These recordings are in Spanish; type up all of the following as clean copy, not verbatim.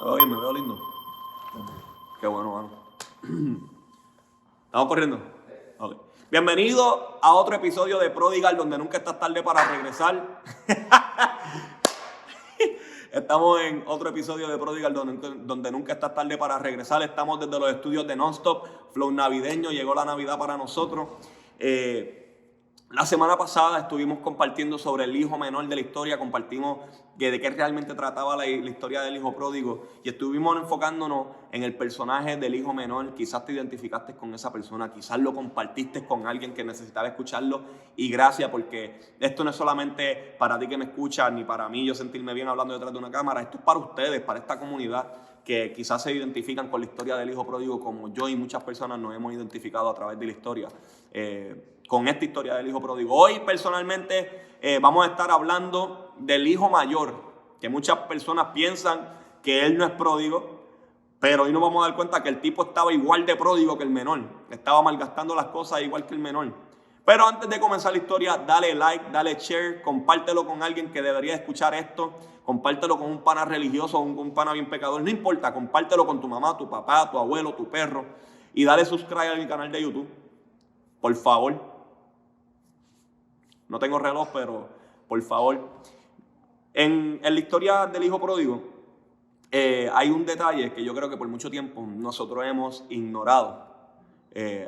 Oye, me veo lindo. Qué bueno, mano. ¿Estamos corriendo? Ok. Bienvenido a otro episodio de Prodigal, donde nunca estás tarde para regresar. Estamos en otro episodio de Prodigal, donde nunca estás tarde para regresar. Estamos desde los estudios de Nonstop, Flow navideño. Llegó la Navidad para nosotros. La semana pasada estuvimos compartiendo sobre el hijo menor de la historia, compartimos de qué realmente trataba la historia del hijo pródigo y estuvimos enfocándonos en el personaje del hijo menor. Quizás te identificaste con esa persona, quizás lo compartiste con alguien que necesitaba escucharlo y gracias, porque esto no es solamente para ti que me escuchas ni para mí yo sentirme bien hablando detrás de una cámara, esto es para ustedes, para esta comunidad que quizás se identifican con la historia del hijo pródigo como yo y muchas personas nos hemos identificado a través de la historia. Con esta historia del hijo pródigo. Hoy personalmente vamos a estar hablando del hijo mayor, que muchas personas piensan que él no es pródigo, pero hoy nos vamos a dar cuenta que el tipo estaba igual de pródigo que el menor, estaba malgastando las cosas igual que el menor. Pero antes de comenzar la historia, dale like, dale share, compártelo con alguien que debería escuchar esto, compártelo con un pana religioso, un pana bien pecador, no importa, compártelo con tu mamá, tu papá, tu abuelo, tu perro y dale subscribe a mi canal de YouTube, por favor. No tengo reloj, pero por favor. En la historia del hijo pródigo hay un detalle que yo creo que por mucho tiempo nosotros hemos ignorado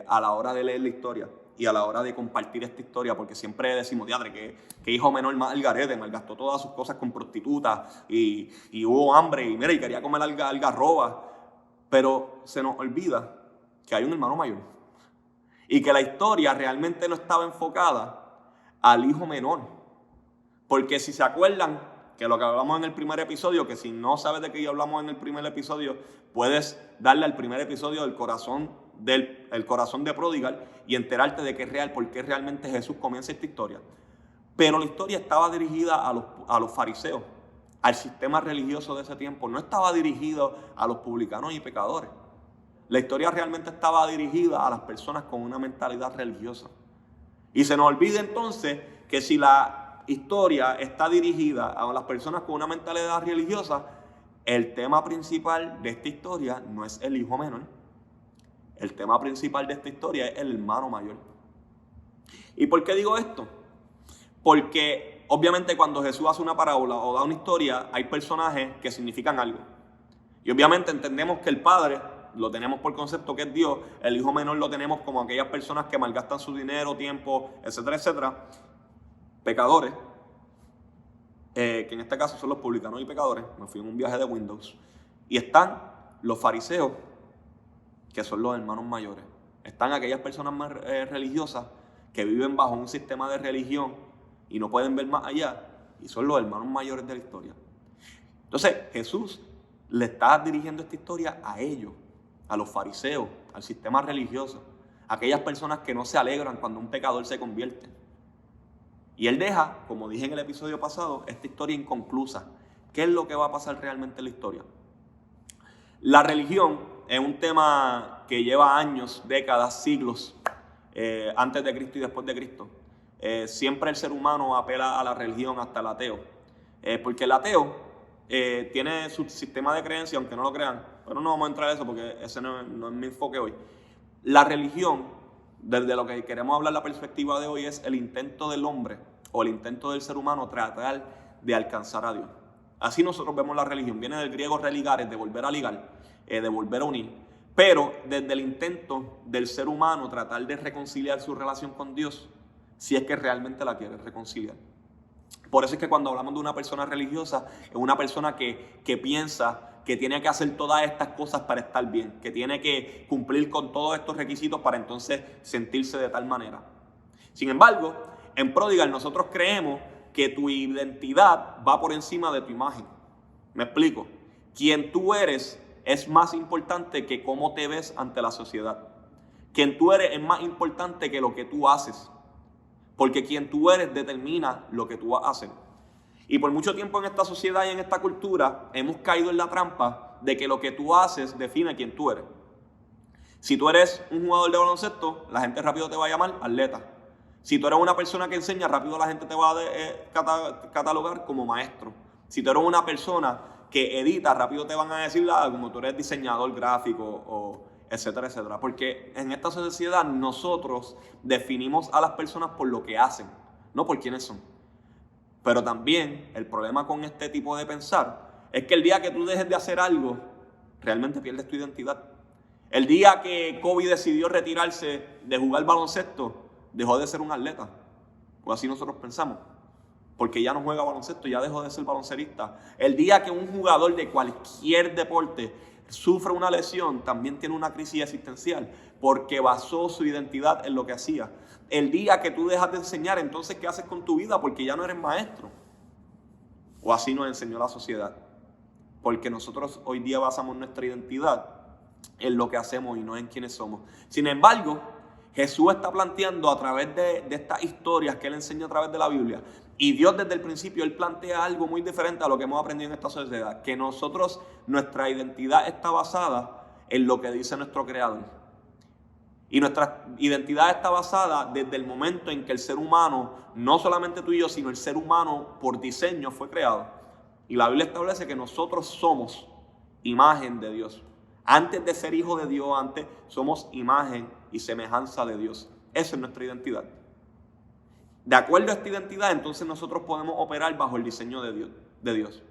a la hora de leer la historia y a la hora de compartir esta historia, porque siempre decimos, diadre, que hijo menor más al garete, malgastó todas sus cosas con prostitutas y hubo hambre y mira, y quería comer algarroba. Pero se nos olvida que hay un hermano mayor y que la historia realmente no estaba enfocada al hijo menor. Porque si se acuerdan que lo que hablamos en el primer episodio, que si no sabes de qué hablamos en el primer episodio, puedes darle al primer episodio del corazón de Prodigal y enterarte de qué es real, por qué realmente Jesús comienza esta historia. Pero la historia estaba dirigida a los fariseos, al sistema religioso de ese tiempo. No estaba dirigida a los publicanos y pecadores. La historia realmente estaba dirigida a las personas con una mentalidad religiosa. Y se nos olvida entonces que si la historia está dirigida a las personas con una mentalidad religiosa, el tema principal de esta historia no es el hijo menor. El tema principal de esta historia es el hermano mayor. ¿Y por qué digo esto? Porque obviamente cuando Jesús hace una parábola o da una historia, hay personajes que significan algo. Y obviamente entendemos que el Padre lo tenemos por concepto que es Dios, el hijo menor lo tenemos como aquellas personas que malgastan su dinero, tiempo, etcétera, etcétera, pecadores, que en este caso son los publicanos y pecadores. Me fui en un viaje de Windows, y están los fariseos, que son los hermanos mayores. Están aquellas personas más religiosas que viven bajo un sistema de religión y no pueden ver más allá, y son los hermanos mayores de la historia. Entonces Jesús le está dirigiendo esta historia a ellos, a los fariseos, al sistema religioso, a aquellas personas que no se alegran cuando un pecador se convierte. Y él deja, como dije en el episodio pasado, esta historia inconclusa. ¿Qué es lo que va a pasar realmente en la historia? La religión es un tema que lleva años, décadas, siglos, antes de Cristo y después de Cristo. Siempre el ser humano apela a la religión, hasta el ateo. Porque el ateo tiene su sistema de creencia, aunque no lo crean, pero no vamos a entrar a eso porque ese no es mi enfoque hoy. La religión, desde lo que queremos hablar, la perspectiva de hoy, es el intento del hombre o el intento del ser humano tratar de alcanzar a Dios. Así nosotros vemos la religión. Viene del griego religar, de volver a ligar, de volver a unir. Pero desde el intento del ser humano tratar de reconciliar su relación con Dios, si es que realmente la quiere reconciliar. Por eso es que cuando hablamos de una persona religiosa, es una persona que piensa que tiene que hacer todas estas cosas para estar bien, que tiene que cumplir con todos estos requisitos para entonces sentirse de tal manera. Sin embargo, en Prodigal nosotros creemos que tu identidad va por encima de tu imagen. Me explico. Quien tú eres es más importante que cómo te ves ante la sociedad. Quien tú eres es más importante que lo que tú haces. Porque quien tú eres determina lo que tú vas a hacer. Y por mucho tiempo en esta sociedad y en esta cultura hemos caído en la trampa de que lo que tú haces define quién tú eres. Si tú eres un jugador de baloncesto, la gente rápido te va a llamar atleta. Si tú eres una persona que enseña, rápido la gente te va a catalogar como maestro. Si tú eres una persona que edita, rápido te van a decir, como tú eres diseñador gráfico o etcétera, etcétera. Porque en esta sociedad nosotros definimos a las personas por lo que hacen, no por quiénes son. Pero también el problema con este tipo de pensar es que el día que tú dejes de hacer algo, realmente pierdes tu identidad. El día que Kobe decidió retirarse de jugar baloncesto, dejó de ser un atleta. O así nosotros pensamos. Porque ya no juega baloncesto, ya dejó de ser baloncerista. El día que un jugador de cualquier deporte sufre una lesión, también tiene una crisis existencial, porque basó su identidad en lo que hacía. El día que tú dejas de enseñar, entonces, ¿qué haces con tu vida? Porque ya no eres maestro. O así nos enseñó la sociedad. Porque nosotros hoy día basamos nuestra identidad en lo que hacemos y no en quiénes somos. Sin embargo, Jesús está planteando a través de estas historias que Él enseña a través de la Biblia, y Dios desde el principio, Él plantea algo muy diferente a lo que hemos aprendido en esta sociedad, que nosotros, nuestra identidad está basada en lo que dice nuestro Creador. Y nuestra identidad está basada desde el momento en que el ser humano, no solamente tú y yo, sino el ser humano por diseño fue creado. Y la Biblia establece que nosotros somos imagen de Dios. Antes de ser hijo de Dios, antes somos imagen y semejanza de Dios. Esa es nuestra identidad. De acuerdo a esta identidad, entonces nosotros podemos operar bajo el diseño de Dios.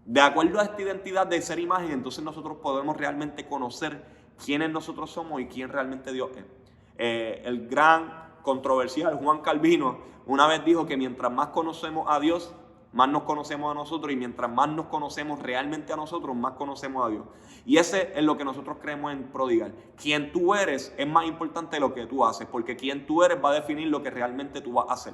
De acuerdo a esta identidad de ser imagen, entonces nosotros podemos realmente conocer quiénes nosotros somos y quién realmente Dios es. El gran controversial Juan Calvino una vez dijo que mientras más conocemos a Dios, más nos conocemos a nosotros, y mientras más nos conocemos realmente a nosotros, más conocemos a Dios. Y ese es lo que nosotros creemos en Prodigal. Quien tú eres es más importante de lo que tú haces, porque quien tú eres va a definir lo que realmente tú vas a hacer.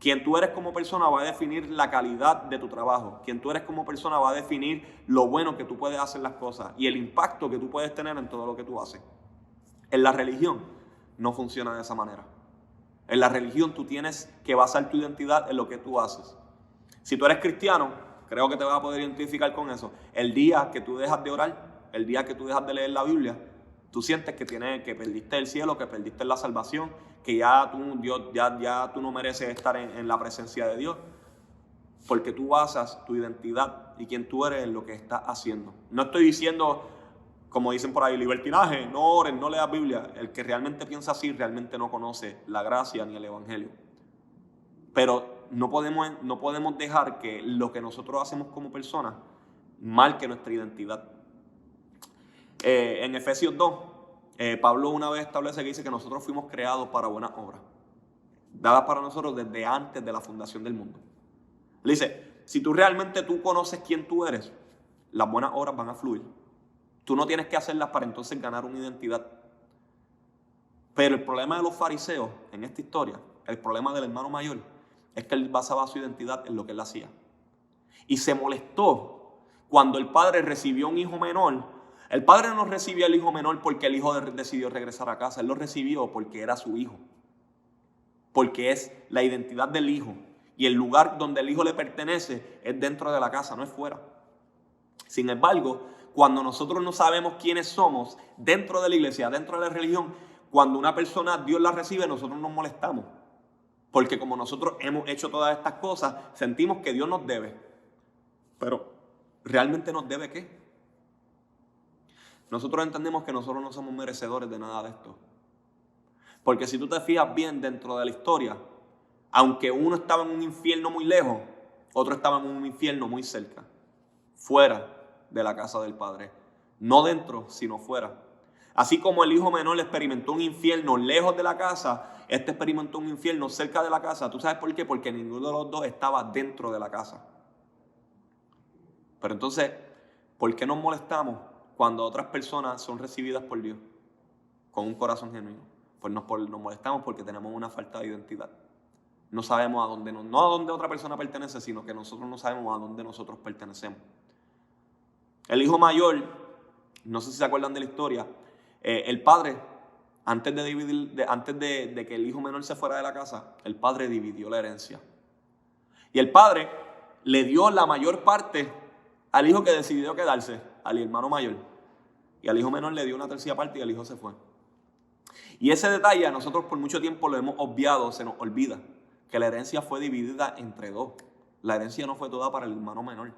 Quien tú eres como persona va a definir la calidad de tu trabajo. Quien tú eres como persona va a definir lo bueno que tú puedes hacer las cosas y el impacto que tú puedes tener en todo lo que tú haces. En la religión no funciona de esa manera. En la religión tú tienes que basar tu identidad en lo que tú haces. Si tú eres cristiano, creo que te vas a poder identificar con eso. El día que tú dejas de orar, el día que tú dejas de leer la Biblia, tú sientes que perdiste el cielo, que perdiste la salvación, que ya tú no mereces estar en la presencia de Dios, porque tú basas tu identidad y quién tú eres en lo que estás haciendo. No estoy diciendo, como dicen por ahí, libertinaje, no ores, no leas Biblia. El que realmente piensa así realmente no conoce la gracia ni el evangelio. Pero no podemos dejar que lo que nosotros hacemos como personas marque nuestra identidad. En Efesios 2, Pablo una vez establece que dice que nosotros fuimos creados para buenas obras, dadas para nosotros desde antes de la fundación del mundo. Le dice, si tú realmente conoces quién tú eres, las buenas obras van a fluir. Tú no tienes que hacerlas para entonces ganar una identidad. Pero el problema de los fariseos en esta historia, el problema del hermano mayor, es que él basaba su identidad en lo que él hacía. Y se molestó cuando el padre recibió un hijo menor. El padre no recibió al hijo menor porque el hijo decidió regresar a casa. Él lo recibió porque era su hijo. Porque es la identidad del hijo. Y el lugar donde el hijo le pertenece es dentro de la casa, no es fuera. Sin embargo, cuando nosotros no sabemos quiénes somos dentro de la iglesia, dentro de la religión, cuando una persona Dios la recibe, nosotros nos molestamos. Porque como nosotros hemos hecho todas estas cosas, sentimos que Dios nos debe. Pero, ¿realmente nos debe qué? Nosotros entendemos que nosotros no somos merecedores de nada de esto. Porque si tú te fijas bien dentro de la historia, aunque uno estaba en un infierno muy lejos, otro estaba en un infierno muy cerca, fuera de la casa del Padre. No dentro, sino fuera. Así como el hijo menor experimentó un infierno lejos de la casa, este experimentó un infierno cerca de la casa. ¿Tú sabes por qué? Porque ninguno de los dos estaba dentro de la casa. Pero entonces, ¿por qué nos molestamos cuando otras personas son recibidas por Dios con un corazón genuino? Pues nos molestamos porque tenemos una falta de identidad. No sabemos a dónde, no a dónde otra persona pertenece, sino que nosotros no sabemos a dónde nosotros pertenecemos. El hijo mayor, no sé si se acuerdan de la historia, el padre, antes de que el hijo menor se fuera de la casa, el padre dividió la herencia. Y el padre le dio la mayor parte al hijo que decidió quedarse, al hermano mayor. Y al hijo menor le dio una tercera parte y el hijo se fue. Y ese detalle a nosotros por mucho tiempo lo hemos obviado, se nos olvida, que la herencia fue dividida entre dos. La herencia no fue toda para el hermano menor.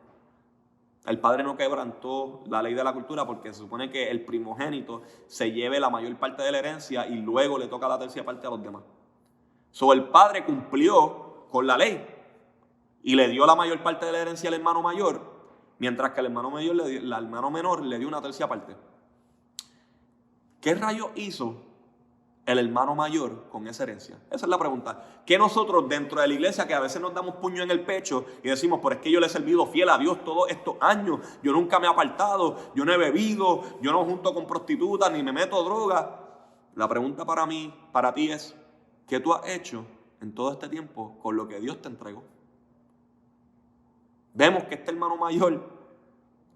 El padre no quebrantó la ley de la cultura porque se supone que el primogénito se lleve la mayor parte de la herencia y luego le toca la tercera parte a los demás. El padre cumplió con la ley y le dio la mayor parte de la herencia al hermano mayor, mientras que el hermano menor le dio una tercera parte. ¿Qué rayos hizo el hermano mayor con esa herencia? Esa es la pregunta. ¿Qué nosotros dentro de la iglesia, que a veces nos damos puño en el pecho y decimos, pero es que yo le he servido fiel a Dios todos estos años, yo nunca me he apartado, yo no he bebido, yo no junto con prostitutas, ni me meto droga? La pregunta para mí, para ti es, ¿qué tú has hecho en todo este tiempo con lo que Dios te entregó? Vemos que este hermano mayor,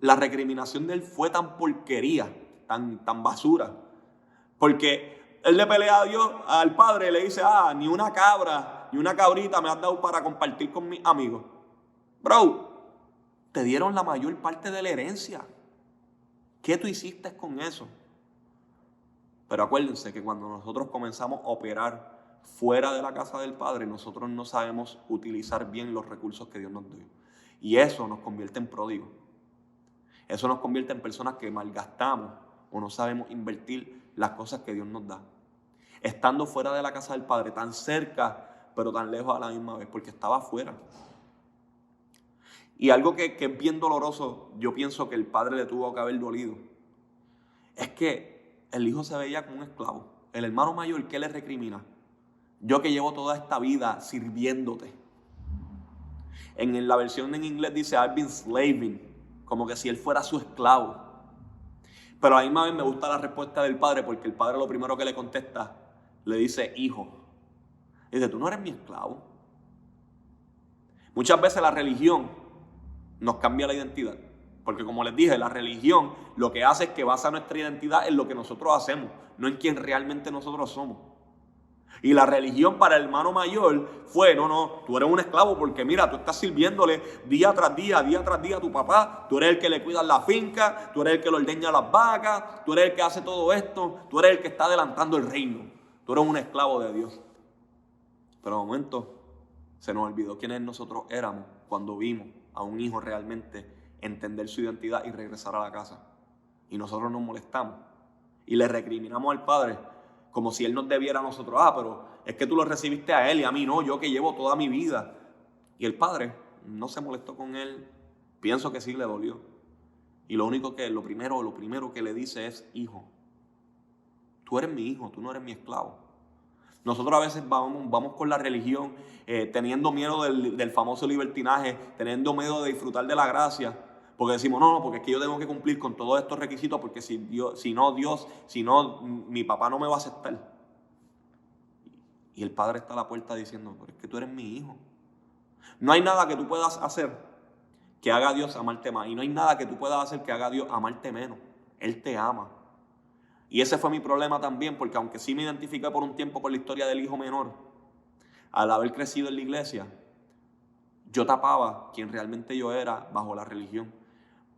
la recriminación de él fue tan porquería, tan basura, porque él le pelea a Dios, al padre, le dice, ni una cabra, ni una cabrita me has dado para compartir con mis amigos. Bro, te dieron la mayor parte de la herencia. ¿Qué tú hiciste con eso? Pero acuérdense que cuando nosotros comenzamos a operar fuera de la casa del Padre, nosotros no sabemos utilizar bien los recursos que Dios nos dio. Y eso nos convierte en pródigos. Eso nos convierte en personas que malgastamos o no sabemos invertir las cosas que Dios nos da. Estando fuera de la casa del Padre, tan cerca, pero tan lejos a la misma vez, porque estaba afuera. Y algo que es bien doloroso, yo pienso que el padre le tuvo que haber dolido, es que el hijo se veía como un esclavo. El hermano mayor, ¿qué le recrimina? Yo que llevo toda esta vida sirviéndote. En la versión en inglés dice, I've been slaving, como que si él fuera su esclavo. Pero a la misma vez me gusta la respuesta del padre, porque el padre lo primero que le contesta, le dice, hijo. Dice, tú no eres mi esclavo. Muchas veces la religión nos cambia la identidad. Porque como les dije, la religión lo que hace es que basa nuestra identidad en lo que nosotros hacemos, no en quién realmente nosotros somos. Y la religión para el hermano mayor fue, no, tú eres un esclavo porque mira, tú estás sirviéndole día tras día a tu papá, tú eres el que le cuida la finca, tú eres el que le ordeña las vacas, tú eres el que hace todo esto, tú eres el que está adelantando el reino, tú eres un esclavo de Dios. Pero de momento se nos olvidó quiénes nosotros éramos cuando vimos a un hijo realmente entender su identidad y regresar a la casa. Y nosotros nos molestamos y le recriminamos al padre como si él nos debiera a nosotros. Pero es que tú lo recibiste a él y a mí no, yo que llevo toda mi vida. Y el padre no se molestó con él. Pienso que sí le dolió. Y lo primero que le dice es, hijo, tú eres mi hijo, tú no eres mi esclavo. Nosotros a veces vamos con la religión teniendo miedo del famoso libertinaje, teniendo miedo de disfrutar de la gracia, porque decimos, no, porque es que yo tengo que cumplir con todos estos requisitos, porque si no, mi papá no me va a aceptar. Y el padre está a la puerta diciendo, pero es que tú eres mi hijo. No hay nada que tú puedas hacer que haga a Dios amarte más, y no hay nada que tú puedas hacer que haga a Dios amarte menos. Él te ama. Y ese fue mi problema también, porque aunque sí me identifiqué por un tiempo con la historia del hijo menor, al haber crecido en la iglesia, yo tapaba quien realmente yo era bajo la religión.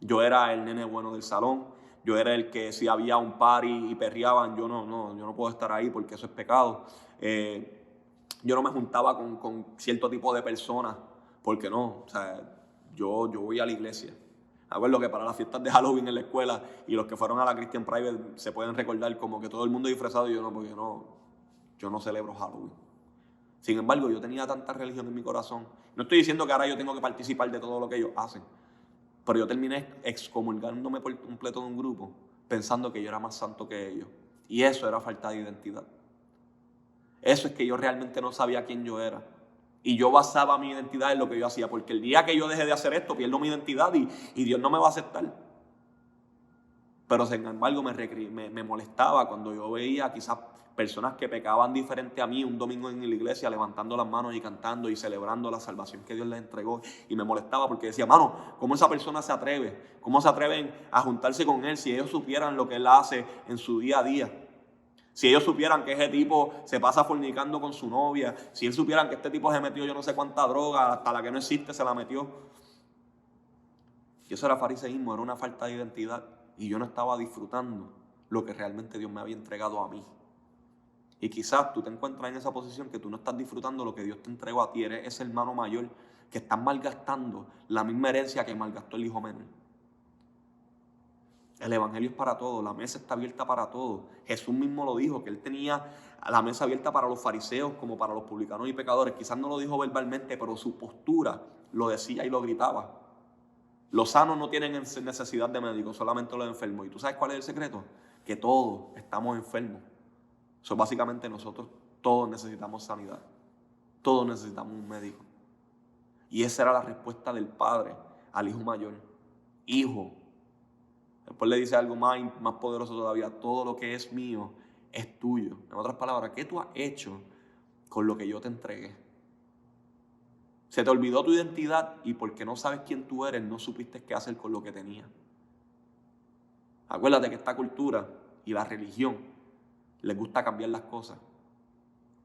Yo era el nene bueno del salón, yo era el que si había un party y perreaban, yo no puedo estar ahí porque eso es pecado. Yo no me juntaba con cierto tipo de personas, porque no, o sea, yo voy a la iglesia. Acuerdo que para las fiestas de Halloween en la escuela y los que fueron a la Christian Private se pueden recordar como que todo el mundo disfrazado y yo no, porque yo no celebro Halloween. Sin embargo, yo tenía tanta religión en mi corazón. No estoy diciendo que ahora yo tengo que participar de todo lo que ellos hacen, pero yo terminé excomulgándome por completo de un grupo pensando que yo era más santo que ellos. Y eso era falta de identidad. Eso es que yo realmente no sabía quién yo era. Y yo basaba mi identidad en lo que yo hacía, porque el día que yo deje de hacer esto, pierdo mi identidad y Dios no me va a aceptar. Pero sin embargo me molestaba cuando yo veía quizás personas que pecaban diferente a mí un domingo en la iglesia, levantando las manos y cantando y celebrando la salvación que Dios les entregó. Y me molestaba porque decía, mano, ¿cómo esa persona se atreve? ¿Cómo se atreven a juntarse con él si ellos supieran lo que él hace en su día a día? Si ellos supieran que ese tipo se pasa fornicando con su novia, si ellos supieran que este tipo se metió yo no sé cuánta droga, hasta la que no existe se la metió. Y eso era fariseísmo, era una falta de identidad. Y yo no estaba disfrutando lo que realmente Dios me había entregado a mí. Y quizás tú te encuentras en esa posición que tú no estás disfrutando lo que Dios te entregó a ti. Eres ese hermano mayor que está malgastando la misma herencia que malgastó el hijo menor. El evangelio es para todos, la mesa está abierta para todos. Jesús mismo lo dijo, que él tenía la mesa abierta para los fariseos como para los publicanos y pecadores. Quizás no lo dijo verbalmente, pero su postura lo decía y lo gritaba. Los sanos no tienen necesidad de médicos, solamente los enfermos. ¿Y tú sabes cuál es el secreto? Que todos estamos enfermos. Eso básicamente nosotros todos necesitamos sanidad. Todos necesitamos un médico. Y esa era la respuesta del padre al hijo mayor. Hijo. Después le dice algo más poderoso todavía. Todo lo que es mío es tuyo. En otras palabras, ¿qué tú has hecho con lo que yo te entregué? Se te olvidó tu identidad y porque no sabes quién tú eres, no supiste qué hacer con lo que tenías. Acuérdate que esta cultura y la religión les gusta cambiar las cosas.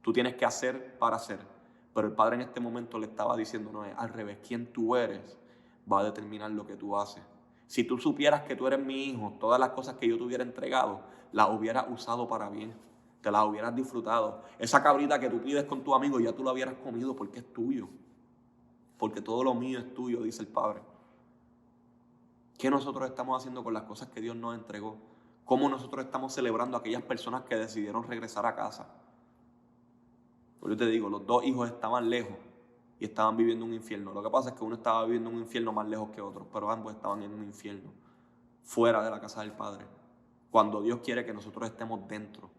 Tú tienes que hacer para hacer. Pero el Padre en este momento le estaba diciendo, no, es al revés. Quién tú eres va a determinar lo que tú haces. Si tú supieras que tú eres mi hijo, todas las cosas que yo te hubiera entregado, las hubieras usado para bien. Te las hubieras disfrutado. Esa cabrita que tú pides con tu amigo, ya tú la hubieras comido porque es tuyo. Porque todo lo mío es tuyo, dice el Padre. ¿Qué nosotros estamos haciendo con las cosas que Dios nos entregó? ¿Cómo nosotros estamos celebrando a aquellas personas que decidieron regresar a casa? Pues yo te digo, los dos hijos estaban lejos y estaban viviendo un infierno. Lo que pasa es que uno estaba viviendo un infierno más lejos que otro, pero ambos estaban en un infierno, fuera de la casa del Padre. Cuando Dios quiere que nosotros estemos dentro.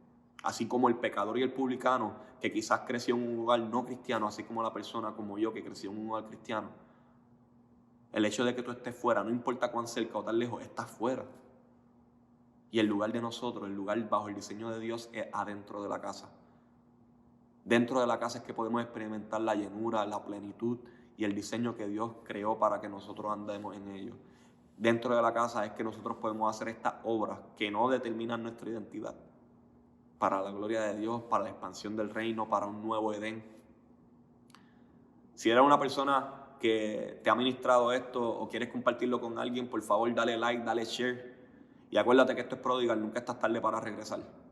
Así como el pecador y el publicano, que quizás creció en un lugar no cristiano, así como la persona como yo, que creció en un lugar cristiano. El hecho de que tú estés fuera, no importa cuán cerca o tan lejos, estás fuera. Y el lugar de nosotros, el lugar bajo el diseño de Dios, es adentro de la casa. Dentro de la casa es que podemos experimentar la llenura, la plenitud y el diseño que Dios creó para que nosotros andemos en ello. Dentro de la casa es que nosotros podemos hacer estas obras que no determinan nuestra identidad. Para la gloria de Dios, para la expansión del reino, para un nuevo Edén. Si eres una persona que te ha ministrado esto o quieres compartirlo con alguien, por favor dale like, dale share. Y acuérdate que esto es Prodigal, nunca estás tarde para regresar.